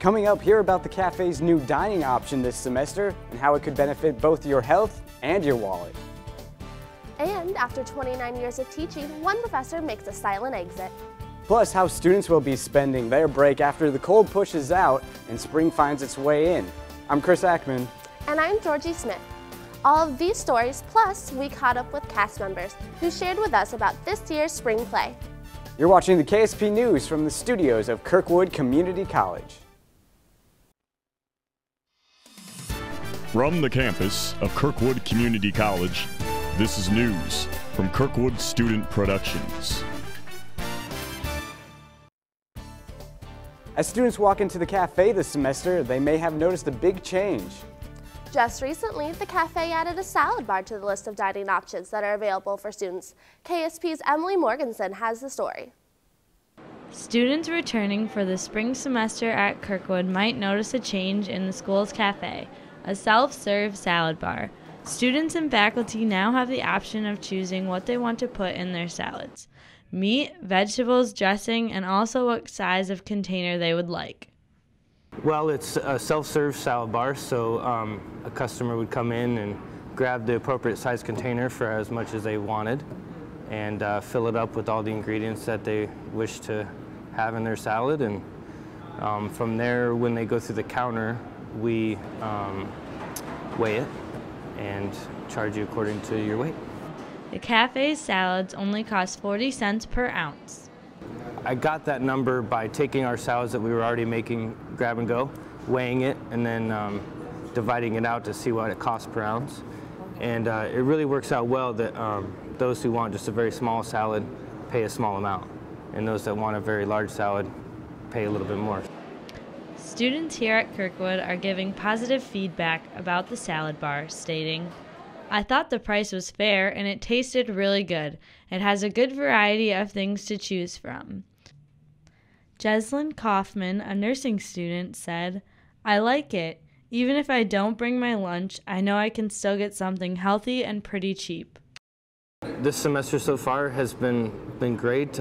Coming up, hear about the cafe's new dining option this semester and how it could benefit both your health and your wallet. And after 29 years of teaching, one professor makes a silent exit. Plus, how students will be spending their break after the cold pushes out and spring finds its way in. I'm Chris Ackman. And I'm Georgie Smith. All of these stories, plus we caught up with cast members who shared with us about this year's spring play. You're watching the KSP News from the studios of Kirkwood Community College. From the campus of Kirkwood Community College, this is news from Kirkwood Student Productions. As students walk into the cafe this semester, they may have noticed a big change. Just recently, the cafe added a salad bar to the list of dining options that are available for students. KSP's Emily Morganson has the story. Students returning for the spring semester at Kirkwood might notice a change in the school's cafe, a self-serve salad bar. Students and faculty now have the option of choosing what they want to put in their salads: meat, vegetables, dressing, and also what size of container they would like. Well, it's a self-serve salad bar, so a customer would come in and grab the appropriate size container for as much as they wanted and fill it up with all the ingredients that they wish to have in their salad. And from there, when they go through the counter, we weigh it and charge you according to your weight. The cafe's salads only cost 40 cents per ounce. I got that number by taking our salads that we were already making grab and go, weighing it, and then dividing it out to see what it costs per ounce. And it really works out well that those who want just a very small salad pay a small amount, and those that want a very large salad pay a little bit more. Students here at Kirkwood are giving positive feedback about the salad bar, stating, "I thought the price was fair and it tasted really good. It has a good variety of things to choose from." Jeslyn Kaufman, a nursing student, said, "I like it. Even if I don't bring my lunch, I know I can still get something healthy and pretty cheap." This semester so far has been great.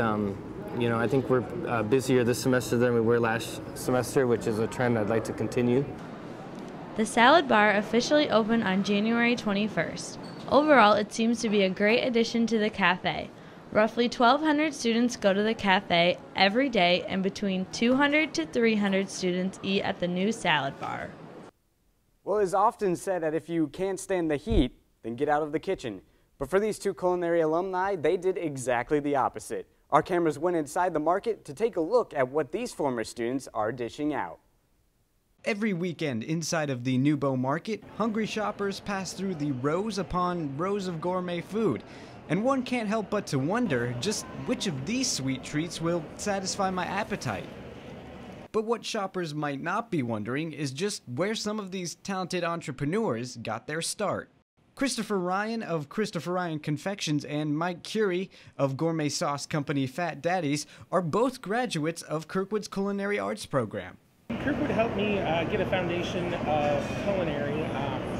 You know, I think we're busier this semester than we were last semester, which is a trend I'd like to continue. The salad bar officially opened on January 21st. Overall, it seems to be a great addition to the cafe. Roughly 1,200 students go to the cafe every day, and between 200 to 300 students eat at the new salad bar. Well, it is often said that if you can't stand the heat, then get out of the kitchen. But for these two culinary alumni, they did exactly the opposite. Our cameras went inside the market to take a look at what these former students are dishing out. Every weekend inside of the Newbo Market, hungry shoppers pass through the rows upon rows of gourmet food. And one can't help but to wonder just which of these sweet treats will satisfy my appetite. But what shoppers might not be wondering is just where some of these talented entrepreneurs got their start. Christopher Ryan of Christopher Ryan Confections and Mike Curie of gourmet sauce company Fat Daddies are both graduates of Kirkwood's Culinary Arts program. Kirkwood helped me get a foundation of culinary.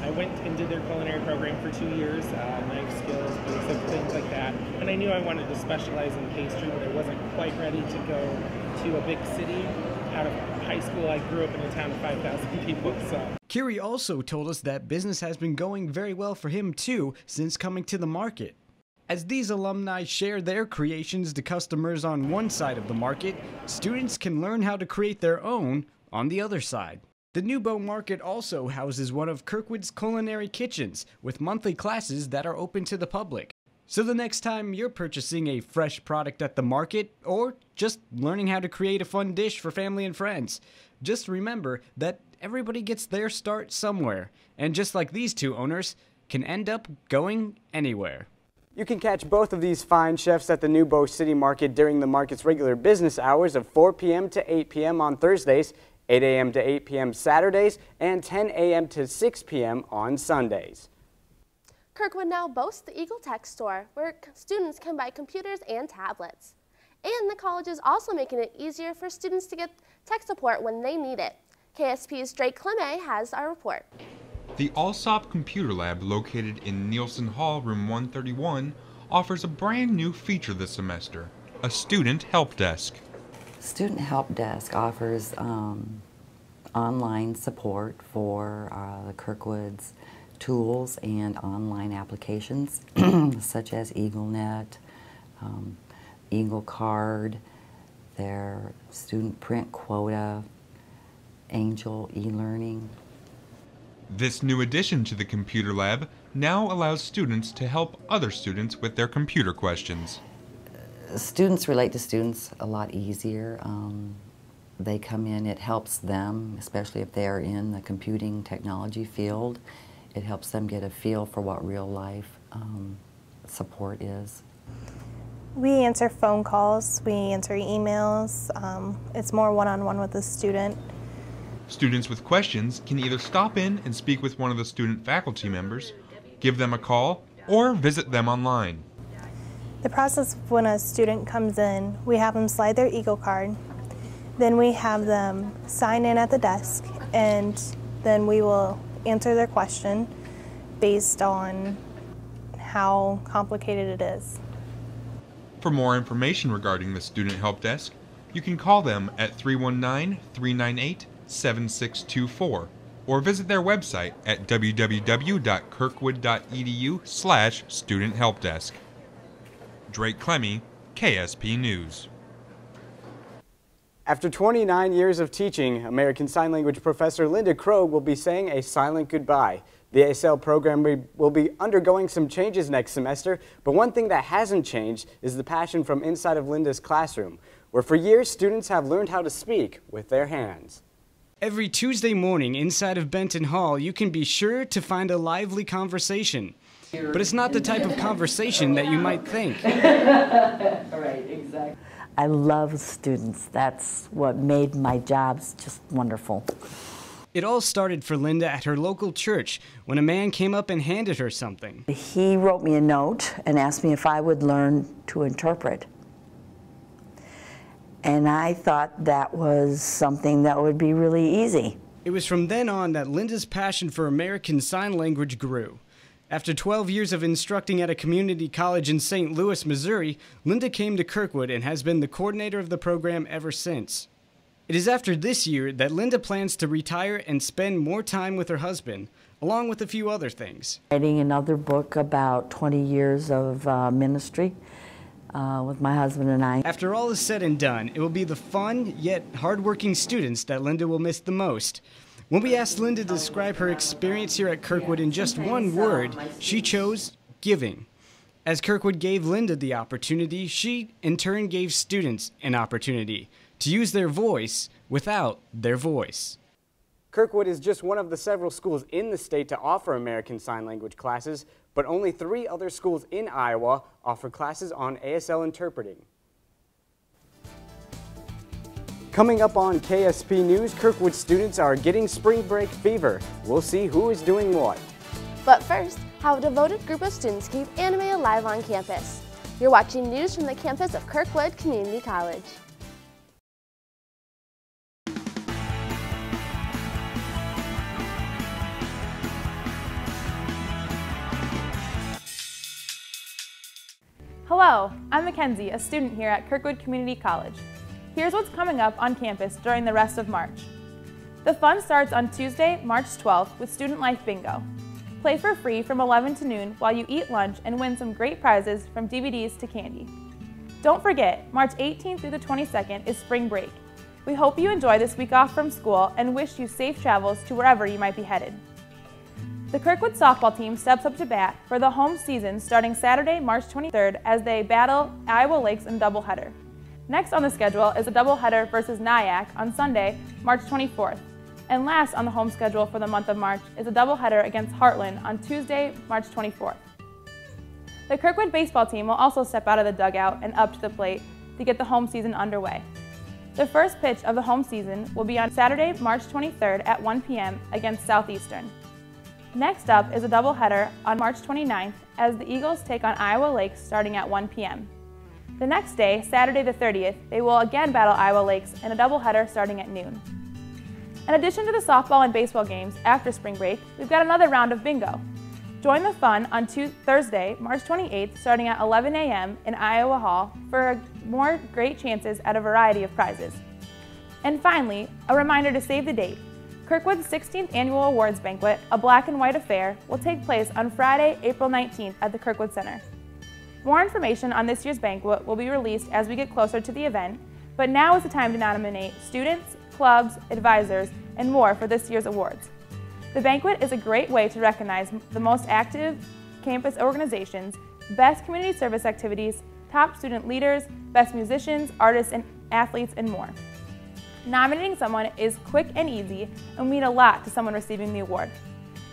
I went and did their culinary program for 2 years, knife skills, basic things like that. And I knew I wanted to specialize in pastry, but I wasn't quite ready to go to a big city. Out of high school, I grew up in a town of 5,000 people, so. Curie also told us that business has been going very well for him too since coming to the market. As these alumni share their creations to customers on one side of the market, students can learn how to create their own on the other side. The Newbo Market also houses one of Kirkwood's culinary kitchens with monthly classes that are open to the public. So the next time you're purchasing a fresh product at the market or just learning how to create a fun dish for family and friends, just remember that everybody gets their start somewhere, and just like these two owners, can end up going anywhere. You can catch both of these fine chefs at the Newbo City Market during the market's regular business hours of 4 p.m. to 8 p.m. on Thursdays, 8 a.m. to 8 p.m. Saturdays, and 10 a.m. to 6 p.m. on Sundays. Kirkwood now boasts the Eagle Tech Store, where students can buy computers and tablets. And the college is also making it easier for students to get tech support when they need it. KSP's Drake Cleme has our report. The Allsop Computer Lab, located in Nielsen Hall, room 131, offers a brand new feature this semester, a student help desk. Student help desk offers online support for the Kirkwood's tools and online applications such as EagleNet, Eagle Card, their student print quota, Angel e-learning. This new addition to the computer lab now allows students to help other students with their computer questions. Students relate to students a lot easier. They come in, it helps them, especially if they're in the computing technology field. It helps them get a feel for what real life support is. We answer phone calls, we answer emails. It's more one-on-one with the student. Students with questions can either stop in and speak with one of the student faculty members, give them a call, or visit them online. The process when a student comes in, we have them slide their Eagle card, then we have them sign in at the desk, and then we will answer their question based on how complicated it is. For more information regarding the Student Help Desk, you can call them at 319-398-7624 or visit their website at www.kirkwood.edu/studenthelpdesk. Drake Clemmy, KSP News. After 29 years of teaching, American Sign Language professor Linda Krogh will be saying a silent goodbye. The ASL program will be undergoing some changes next semester, but one thing that hasn't changed is the passion from inside of Linda's classroom, where for years students have learned how to speak with their hands. Every Tuesday morning inside of Benton Hall, you can be sure to find a lively conversation. But it's not the type of conversation that you might think. Right, exactly. I love students. That's what made my jobs just wonderful. It all started for Linda at her local church when a man came up and handed her something. He wrote me a note and asked me if I would learn to interpret. And I thought that was something that would be really easy. It was from then on that Linda's passion for American Sign Language grew. After 12 years of instructing at a community college in St. Louis, Missouri, Linda came to Kirkwood and has been the coordinator of the program ever since. It is after this year that Linda plans to retire and spend more time with her husband, along with a few other things. Writing another book about 20 years of ministry with my husband and I. After all is said and done, it will be the fun yet hardworking students that Linda will miss the most. When we asked Linda to describe her experience here at Kirkwood in just one word, she chose giving. As Kirkwood gave Linda the opportunity, she in turn gave students an opportunity to use their voice without their voice. Kirkwood is just one of the several schools in the state to offer American Sign Language classes, but only 3 other schools in Iowa offer classes on ASL interpreting. Coming up on KSP News, Kirkwood students are getting spring break fever. We'll see who is doing what. But first, how a devoted group of students keep anime alive on campus. You're watching news from the campus of Kirkwood Community College. Hello, I'm Mackenzie, a student here at Kirkwood Community College. Here's what's coming up on campus during the rest of March. The fun starts on Tuesday, March 12th with Student Life Bingo. Play for free from 11 to noon while you eat lunch and win some great prizes from DVDs to candy. Don't forget, March 18th through the 22nd is spring break. We hope you enjoy this week off from school and wish you safe travels to wherever you might be headed. The Kirkwood softball team steps up to bat for the home season starting Saturday, March 23rd as they battle Iowa Lakes in a doubleheader. Next on the schedule is a doubleheader versus Nyack on Sunday, March 24th. And last on the home schedule for the month of March is a doubleheader against Heartland on Tuesday, March 24th. The Kirkwood baseball team will also step out of the dugout and up to the plate to get the home season underway. The first pitch of the home season will be on Saturday, March 23rd at 1 p.m. against Southeastern. Next up is a doubleheader on March 29th as the Eagles take on Iowa Lakes starting at 1 p.m. The next day, Saturday the 30th, they will again battle Iowa Lakes in a doubleheader starting at noon. In addition to the softball and baseball games after spring break, we've got another round of bingo. Join the fun on Thursday, March 28th, starting at 11 a.m. in Iowa Hall for more great chances at a variety of prizes. And finally, a reminder to save the date. Kirkwood's 16th annual awards banquet, a black and white affair, will take place on Friday, April 19th at the Kirkwood Center. More information on this year's banquet will be released as we get closer to the event, but now is the time to nominate students, clubs, advisors, and more for this year's awards. The banquet is a great way to recognize the most active campus organizations, best community service activities, top student leaders, best musicians, artists, and athletes, and more. Nominating someone is quick and easy and will mean a lot to someone receiving the award.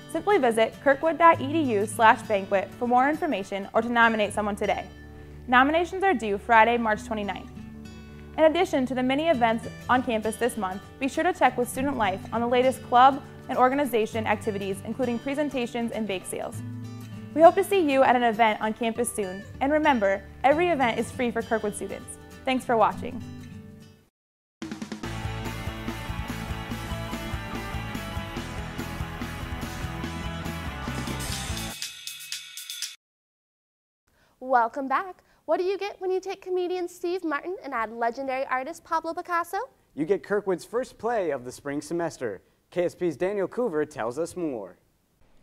Simply visit kirkwood.edu/banquet for more information or to nominate someone today. Nominations are due Friday, March 29th. In addition to the many events on campus this month, be sure to check with Student Life on the latest club and organization activities, including presentations and bake sales. We hope to see you at an event on campus soon, and remember, every event is free for Kirkwood students. Thanks for watching. Welcome back. What do you get when you take comedian Steve Martin and add legendary artist Pablo Picasso? You get Kirkwood's first play of the spring semester. KSP's Daniel Coover tells us more.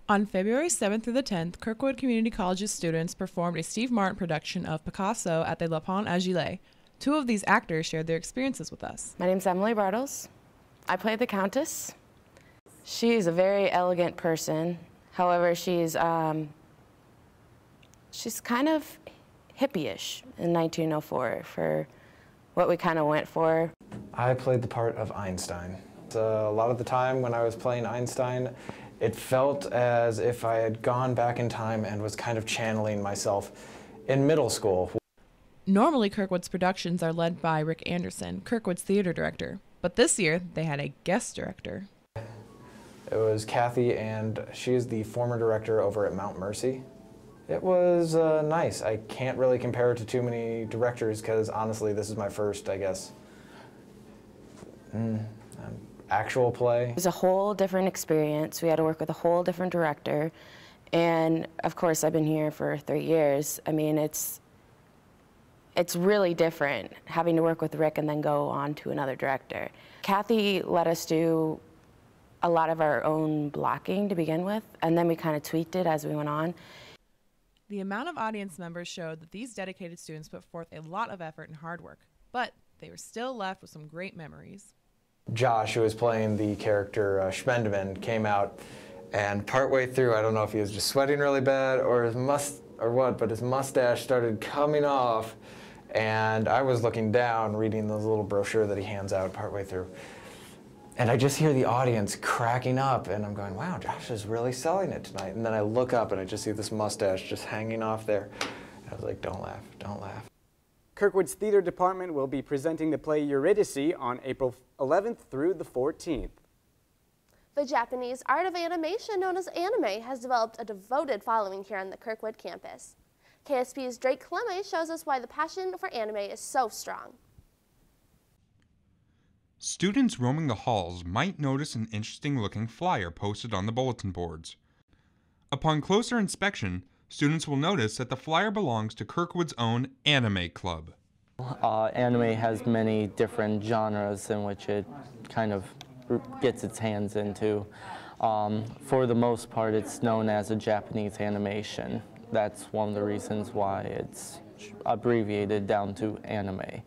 On February 7th through the 10th, Kirkwood Community College's students performed a Steve Martin production of Picasso at the Le Pont Agile. Two of these actors shared their experiences with us. My name's Emily Bartles. I played the Countess. She's a very elegant person. However, she's kind of hippie-ish in 1904 for what we kind of went for. I played the part of Einstein. A lot of the time when I was playing Einstein, it felt as if I had gone back in time and was kind of channeling myself in middle school. Normally, Kirkwood's productions are led by Rick Anderson, Kirkwood's theater director, but this year they had a guest director. It was Kathy, and she is the former director over at Mount Mercy. It was nice. I can't really compare it to too many directors because honestly, this is my first, I guess, actual play. It was a whole different experience. We had to work with a whole different director. And of course, I've been here for 3 years. I mean, it's really different having to work with Rick and then go on to another director. Kathy let us do a lot of our own blocking to begin with, and then we kind of tweaked it as we went on. The amount of audience members showed that these dedicated students put forth a lot of effort and hard work, but they were still left with some great memories. Josh, who was playing the character Schmendeman, came out, and partway through, I don't know if he was just sweating really bad or but his mustache started coming off, and I was looking down, reading the little brochure that he hands out partway through. And I just hear the audience cracking up, and I'm going, wow, Josh is really selling it tonight. And then I look up, and I just see this mustache just hanging off there. And I was like, don't laugh, don't laugh. Kirkwood's theater department will be presenting the play Eurydice on April 11th through the 14th. The Japanese art of animation known as anime has developed a devoted following here on the Kirkwood campus. KSP's Drake Clemme shows us why the passion for anime is so strong. Students roaming the halls might notice an interesting-looking flyer posted on the bulletin boards. Upon closer inspection, students will notice that the flyer belongs to Kirkwood's own anime club. Anime has many different genres in which it kind of gets its hands into. For the most part, it's known as a Japanese animation. That's one of the reasons why it's abbreviated down to anime.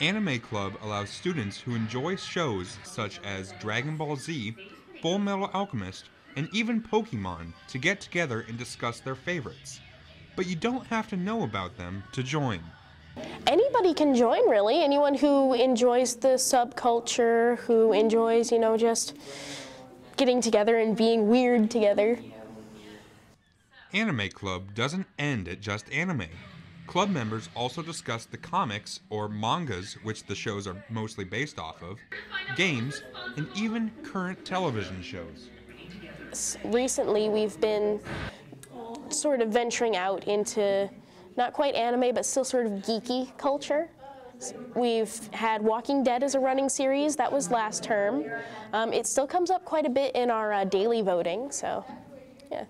Anime Club allows students who enjoy shows such as Dragon Ball Z, Full Metal Alchemist, and even Pokemon to get together and discuss their favorites. But you don't have to know about them to join. Anybody can join, really. Anyone who enjoys the subculture, who enjoys, just getting together and being weird together. Anime Club doesn't end at just anime. Club members also discuss the comics or mangas which the shows are mostly based off of, games, and even current television shows. Recently we've been sort of venturing out into not quite anime but still sort of geeky culture. We've had Walking Dead as a running series. That was last term. It still comes up quite a bit in our daily voting, so yeah.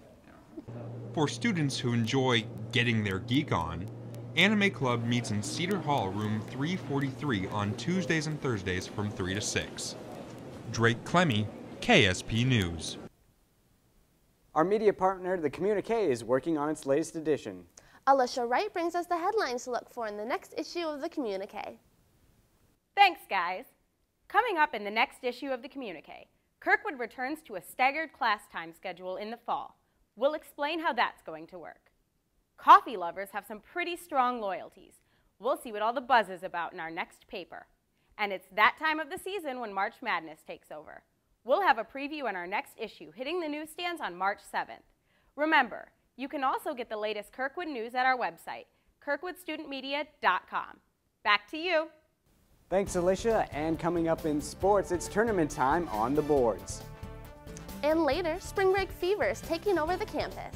For students who enjoy getting their geek on, Anime Club meets in Cedar Hall, room 343 on Tuesdays and Thursdays from 3 to 6. Drake Clemme, KSP News. Our media partner, the Communique, is working on its latest edition. Alicia Wright brings us the headlines to look for in the next issue of the Communique. Thanks, guys. Coming up in the next issue of the Communique, Kirkwood returns to a staggered class time schedule in the fall. We'll explain how that's going to work. Coffee lovers have some pretty strong loyalties. We'll see what all the buzz is about in our next paper. And it's that time of the season when March Madness takes over. We'll have a preview in our next issue hitting the newsstands on March 7th. Remember, you can also get the latest Kirkwood news at our website, kirkwoodstudentmedia.com. Back to you. Thanks, Alicia. And coming up in sports, it's tournament time on the boards. And later, spring break fever is taking over the campus.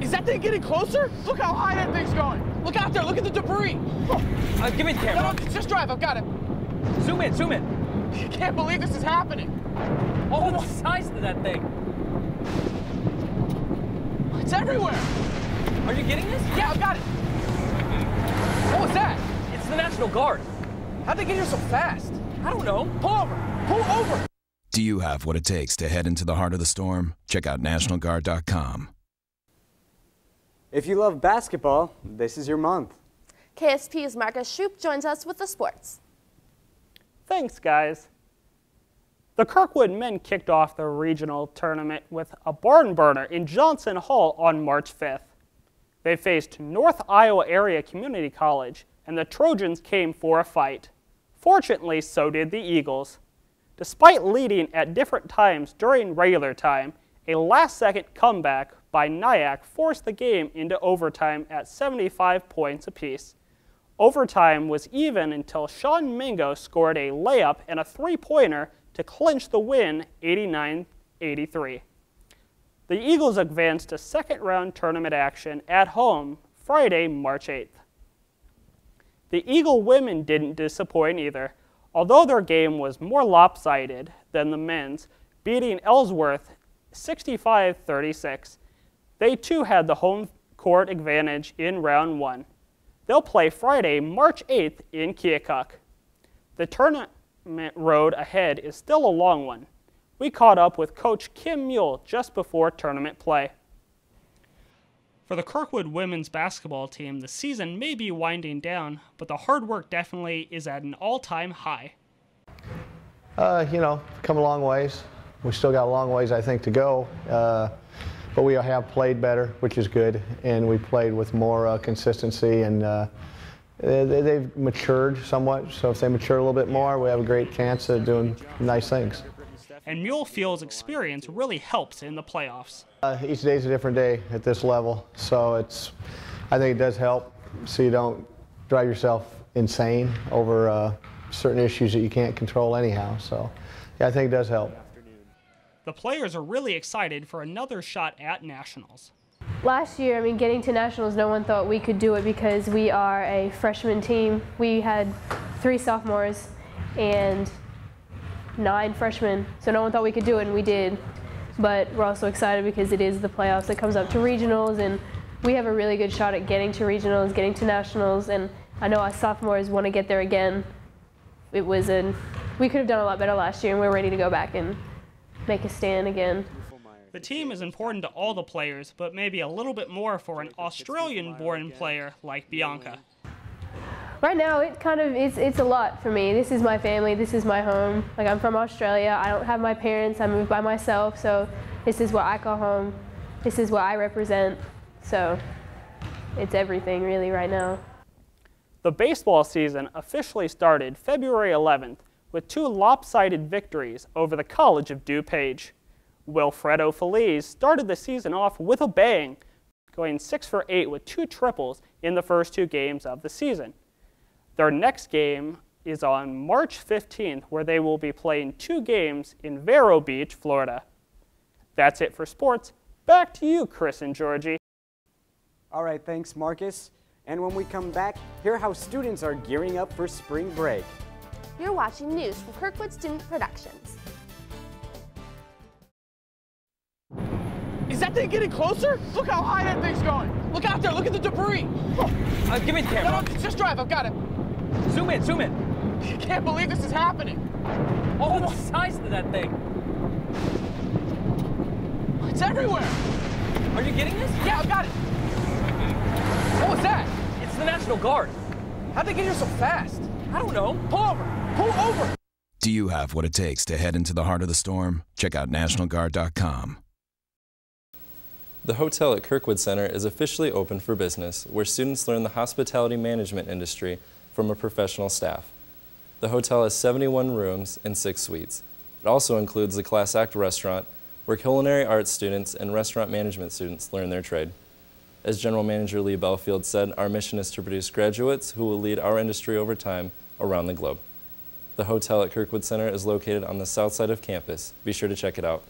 Is that thing getting closer? Look how high that thing's going. Look out there, look at the debris. Give me the camera. No, just drive, I've got it. Zoom in, zoom in. I can't believe this is happening. Oh, the size of that thing. It's everywhere. Are you getting this? Yeah, I've got it. What was that? It's the National Guard. How'd they get here so fast? I don't know. Pull over, pull over. Do you have what it takes to head into the heart of the storm? Check out NationalGuard.com. If you love basketball, this is your month. KSP's Marcus Shoup joins us with the sports. Thanks, guys. The Kirkwood men kicked off the regional tournament with a barn burner in Johnson Hall on March 5th. They faced North Iowa Area Community College, and the Trojans came for a fight. Fortunately, so did the Eagles. Despite leading at different times during regular time, a last-second comeback by Nyack forced the game into overtime at 75 points apiece. Overtime was even until Sean Mingo scored a layup and a three-pointer to clinch the win 89-83. The Eagles advanced to second-round tournament action at home Friday, March 8th. The Eagle women didn't disappoint either, although their game was more lopsided than the men's, beating Ellsworth 65-36. They too had the home court advantage in round one. They'll play Friday, March 8th in Keokuk. The tournament road ahead is still a long one. We caught up with Coach Kim Mule just before tournament play. For the Kirkwood women's basketball team, the season may be winding down, but the hard work definitely is at an all-time high. Come a long ways. We still got a long ways, I think, to go. But we have played better, which is good, and we played with more consistency, and they've matured somewhat. So if they mature a little bit more, we have a great chance of doing nice things. And Mule feels experience really helps in the playoffs. Each day is a different day at this level, so I think it does help so you don't drive yourself insane over certain issues that you can't control anyhow. So yeah, I think it does help. The players are really excited for another shot at Nationals. Last year, getting to Nationals, no one thought we could do it because we are a freshman team. We had 3 sophomores and 9 freshmen, so no one thought we could do it, and we did. But we're also excited because it is the playoffs. It comes up to regionals, and we have a really good shot at getting to regionals, getting to Nationals, and I know our sophomores want to get there again. We could have done a lot better last year, and we're ready to go back and make a stand again. The team is important to all the players, but maybe a little bit more for an Australian-born player like Bianca. Right now, it's a lot for me. This is my family. This is my home. I'm from Australia. I don't have my parents. I moved by myself, so this is what I call home. This is what I represent. So it's everything really right now. The baseball season officially started February 11th with 2 lopsided victories over the College of DuPage. Wilfredo Feliz started the season off with a bang, going 6 for 8 with 2 triples in the first 2 games of the season. Their next game is on March 15th, where they will be playing 2 games in Vero Beach, Florida. That's it for sports. Back to you, Chris and Georgie. All right, thanks, Marcus. And when we come back, hear how students are gearing up for spring break. You're watching news from Kirkwood Student Productions. Is that thing getting closer? Look how high that thing's going. Look out there, look at the debris. Give me the camera. No, just drive, I've got it. Zoom in, zoom in. I can't believe this is happening. Oh, what size is that thing? It's everywhere. Are you getting this? Yeah, I've got it. What was that? It's the National Guard. How'd they get here so fast? I don't know. Pull over. Pull over. Do you have what it takes to head into the heart of the storm? Check out NationalGuard.com. The hotel at Kirkwood Center is officially open for business, where students learn the hospitality management industry from a professional staff. The hotel has 71 rooms and 6 suites. It also includes the Class Act restaurant, where culinary arts students and restaurant management students learn their trade. As General Manager Lee Belfield said, our mission is to produce graduates who will lead our industry over time around the globe. The hotel at Kirkwood Center is located on the south side of campus. Be sure to check it out.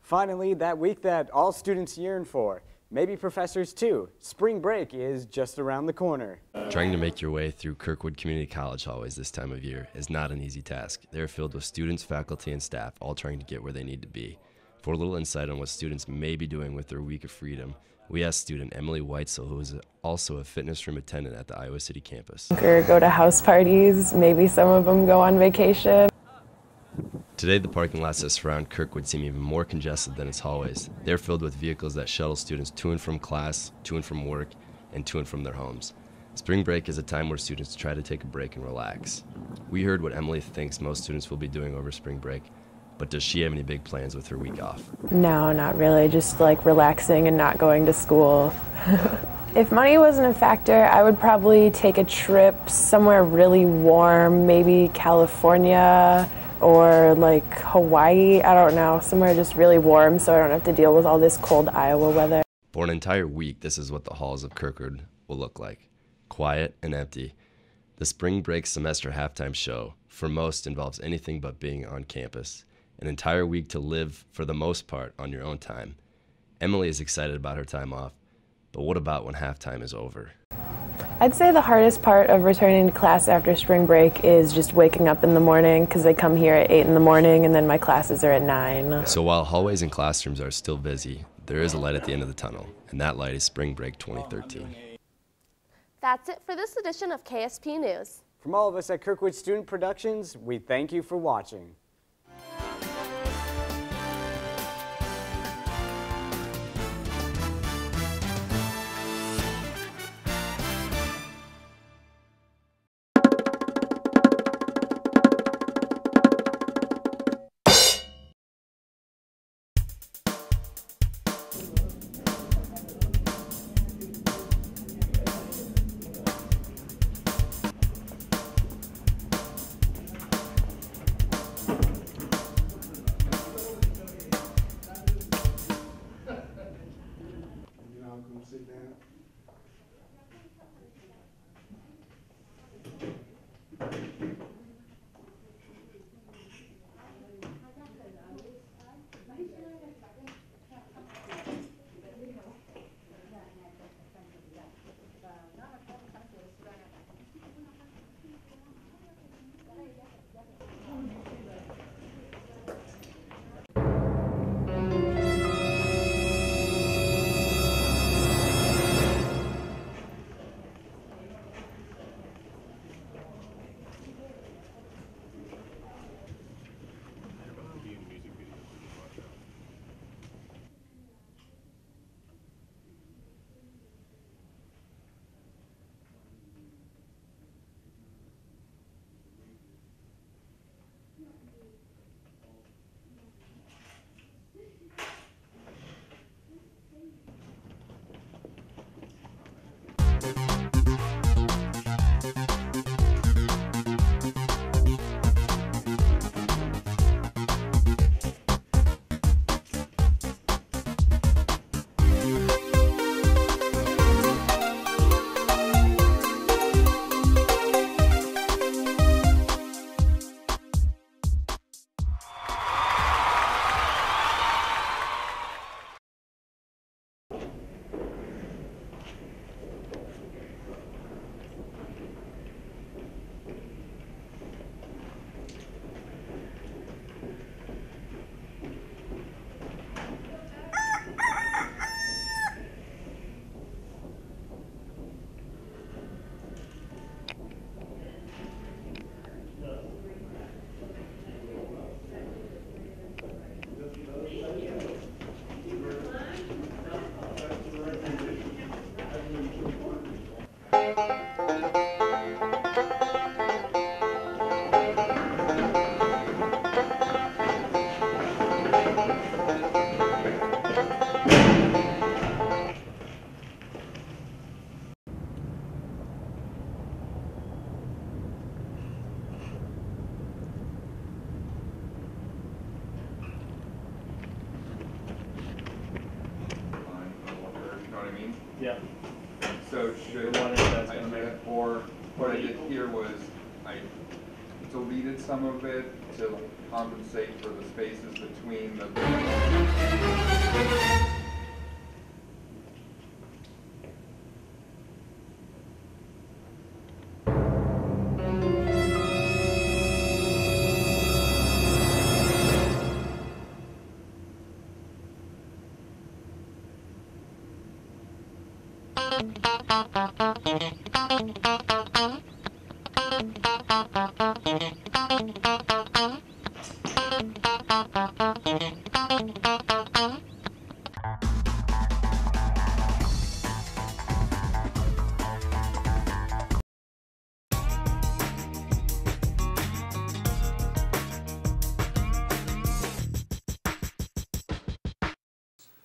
Finally, that week that all students yearn for, maybe professors too. Spring break is just around the corner. Trying to make your way through Kirkwood Community College hallways this time of year is not an easy task. They're filled with students, faculty, and staff all trying to get where they need to be. For a little insight on what students may be doing with their week of freedom, we asked student Emily Weitzel, who is also a fitness room attendant at the Iowa City campus. Or go to house parties, maybe some of them go on vacation. Today, the parking lots that surround Kirkwood seem even more congested than its hallways. They're filled with vehicles that shuttle students to and from class, to and from work, and to and from their homes. Spring break is a time where students try to take a break and relax. We heard what Emily thinks most students will be doing over spring break, but does she have any big plans with her week off? No, not really. Just like relaxing and not going to school. If money wasn't a factor, I would probably take a trip somewhere really warm, maybe California or like Hawaii. I don't know, somewhere just really warm so I don't have to deal with all this cold Iowa weather. For an entire week, this is what the halls of Kirkwood will look like. Quiet and empty. The spring break semester halftime show, for most, involves anything but being on campus. An entire week to live, for the most part, on your own time. Emily is excited about her time off, but what about when halftime is over? I'd say the hardest part of returning to class after spring break is just waking up in the morning because I come here at 8 in the morning and then my classes are at 9. So while hallways and classrooms are still busy, there is a light at the end of the tunnel, and that light is Spring Break 2013. That's it for this edition of KSP News. From all of us at Kirkwood Student Productions, we thank you for watching. what I did here was I deleted some of it to compensate for the spaces between the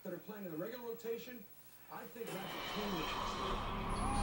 that are playing in the regular rotation, I think that's a team issue.